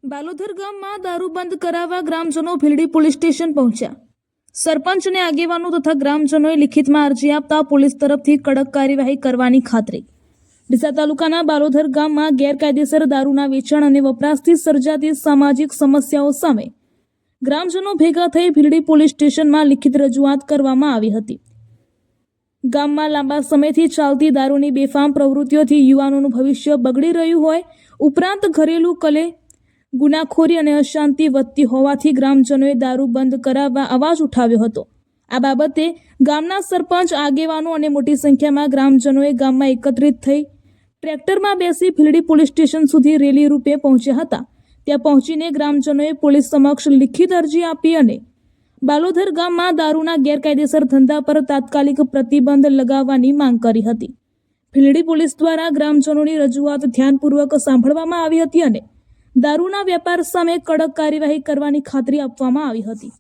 બાલોધર ગામમાં દારૂ બંધ કરાવવા ગ્રામજનો ભીલડી પોલીસ સ્ટેશન પહોંચ્યા। સરપંચ અને આગેવાનો તથા ગ્રામજનોએ લિખિતમાં અરજી આપતા પોલીસ તરફથી કડક કાર્યવાહી કરવાની ખાતરી। ડીસા તાલુકાના બાલોધર ગામમાં ગેરકાયદેસર દારૂના વેચાણ અને વપરાશથી સર્જાતી સામાજિક સમસ્યાઓ સામે ગ્રામજનો ભેગા થઈ ભીલડી પોલીસ સ્ટેશનમાં લિખિત રજૂઆત કરવામાં આવી હતી। ગામમાં લાંબા સમયથી ચાલતી દારૂની બેફામ પ્રવૃત્તિઓથી યુવાનોનું ભવિષ્ય બગડી રહ્યું હોય ઉપરાંત ઘરેલું કલે ગુનાખોરી અને અશાંતિ વધતી હોવાથી ગ્રામજનોએ દારૂ બંધ કરાવવા અવાજ ઉઠાવ્યો હતો। આ બાબતે ગામના સરપંચ આગેવાનો અને મોટી સંખ્યામાં ગ્રામજનોએ ગામમાં એકત્રિત થઈ ટ્રેક્ટરમાં બેસી ભીલડી પોલીસ સ્ટેશન સુધી રેલી રૂપે પહોંચ્યા હતા। ત્યાં પહોંચીને ગ્રામજનોએ પોલીસ સમક્ષ લિખિત અરજી આપી અને બાલોધર ગામમાં દારૂના ગેરકાયદેસર ધંધા પર તાત્કાલિક પ્રતિબંધ લગાવવાની માંગ કરી હતી। ભીલડી પોલીસ દ્વારા ગ્રામજનોની રજૂઆત ધ્યાનપૂર્વક સાંભળવામાં આવી હતી અને દારૂના વેપાર સામે કડક કાર્યવાહી કરવાની ખાતરી આપવામાં આવી હતી।